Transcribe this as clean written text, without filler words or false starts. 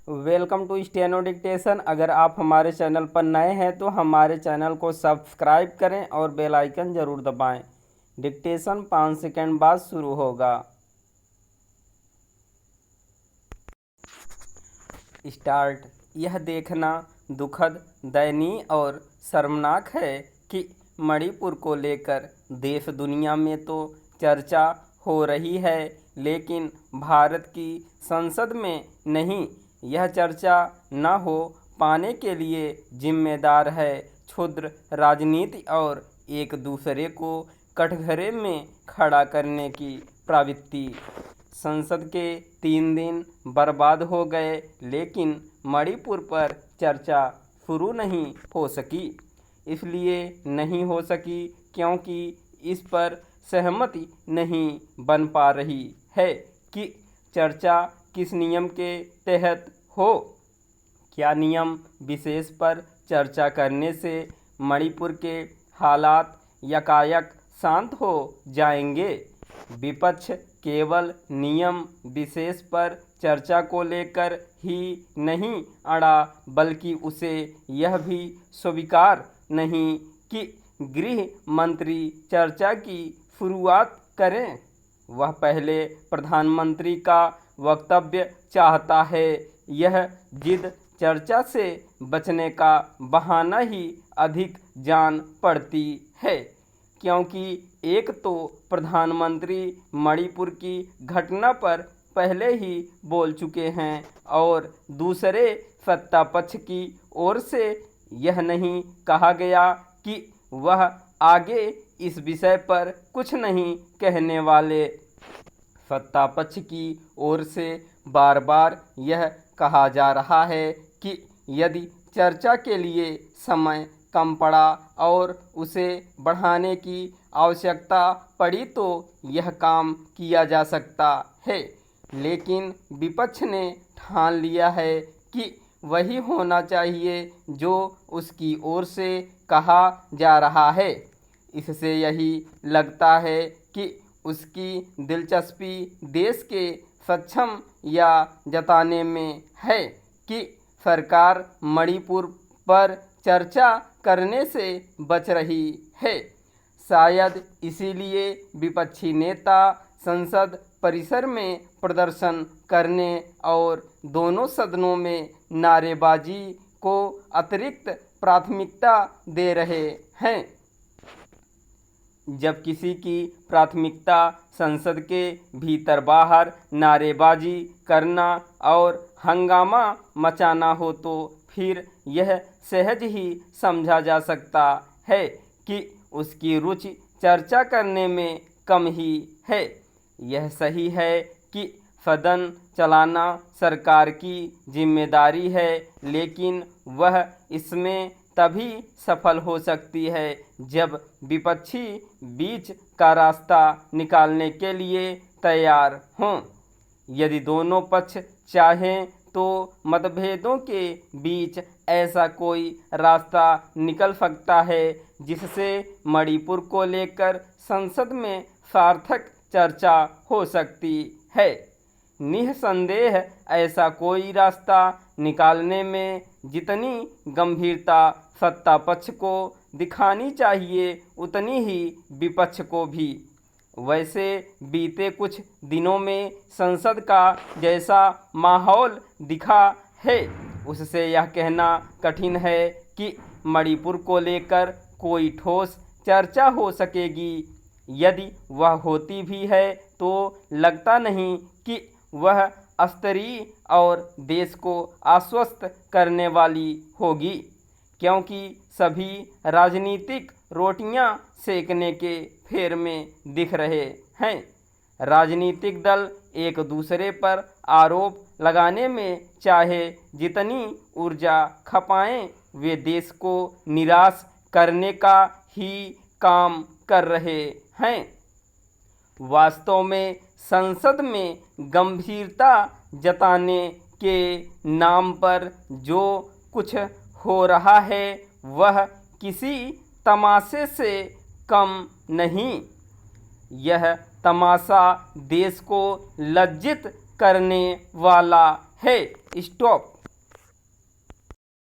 Welcome to steno dictation. अगर आप हमारे चैनल पर नए हैं तो हमारे चैनल को सब्सक्राइब करें और बेल आइकन ज़रूर दबाएं। डिक्टेशन 5 सेकंड बाद शुरू होगा। स्टार्ट। यह देखना दुखद, दयनीय और शर्मनाक है कि मणिपुर को लेकर देश दुनिया में तो चर्चा हो रही है, लेकिन भारत की संसद में नहीं। यह चर्चा न हो पाने के लिए जिम्मेदार है क्षुद्र राजनीति और एक दूसरे को कटघरे में खड़ा करने की प्रवृत्ति। संसद के 3 दिन बर्बाद हो गए, लेकिन मणिपुर पर चर्चा शुरू नहीं हो सकी। इसलिए नहीं हो सकी क्योंकि इस पर सहमति नहीं बन पा रही है कि चर्चा किस नियम के तहत हो। क्या नियम विशेष पर चर्चा करने से मणिपुर के हालात यकायक शांत हो जाएंगे? विपक्ष केवल नियम विशेष पर चर्चा को लेकर ही नहीं अड़ा, बल्कि उसे यह भी स्वीकार नहीं कि गृह मंत्री चर्चा की शुरुआत करें। वह पहले प्रधानमंत्री का वक्तव्य चाहता है। यह जिद चर्चा से बचने का बहाना ही अधिक जान पड़ती है, क्योंकि एक तो प्रधानमंत्री मणिपुर की घटना पर पहले ही बोल चुके हैं और दूसरे सत्ता पक्ष की ओर से यह नहीं कहा गया कि वह आगे इस विषय पर कुछ नहीं कहने वाले। सत्ता पक्ष की ओर से बार बार यह कहा जा रहा है कि यदि चर्चा के लिए समय कम पड़ा और उसे बढ़ाने की आवश्यकता पड़ी तो यह काम किया जा सकता है, लेकिन विपक्ष ने ठान लिया है कि वही होना चाहिए जो उसकी ओर से कहा जा रहा है। इससे यही लगता है कि उसकी दिलचस्पी देश के सक्षम या जताने में है कि सरकार मणिपुर पर चर्चा करने से बच रही है। शायद इसीलिए विपक्षी नेता संसद परिसर में प्रदर्शन करने और दोनों सदनों में नारेबाजी को अतिरिक्त प्राथमिकता दे रहे हैं। जब किसी की प्राथमिकता संसद के भीतर बाहर नारेबाजी करना और हंगामा मचाना हो तो फिर यह सहज ही समझा जा सकता है कि उसकी रुचि चर्चा करने में कम ही है। यह सही है कि सदन चलाना सरकार की जिम्मेदारी है, लेकिन वह इसमें तभी सफल हो सकती है जब विपक्षी बीच का रास्ता निकालने के लिए तैयार हों। यदि दोनों पक्ष चाहें तो मतभेदों के बीच ऐसा कोई रास्ता निकल सकता है जिससे मणिपुर को लेकर संसद में सार्थक चर्चा हो सकती है। निस्संदेह ऐसा कोई रास्ता निकालने में जितनी गंभीरता सत्ता पक्ष को दिखानी चाहिए, उतनी ही विपक्ष को भी। वैसे बीते कुछ दिनों में संसद का जैसा माहौल दिखा है, उससे यह कहना कठिन है कि मणिपुर को लेकर कोई ठोस चर्चा हो सकेगी। यदि वह होती भी है तो लगता नहीं कि वह स्तरीय और देश को आश्वस्त करने वाली होगी, क्योंकि सभी राजनीतिक रोटियां सेकने के फेर में दिख रहे हैं। राजनीतिक दल एक दूसरे पर आरोप लगाने में चाहे जितनी ऊर्जा खपाएं, वे देश को निराश करने का ही काम कर रहे हैं। वास्तव में संसद में गंभीरता जताने के नाम पर जो कुछ हो रहा है वह किसी तमाशे से कम नहीं। यह तमाशा देश को लज्जित करने वाला है। स्टॉप।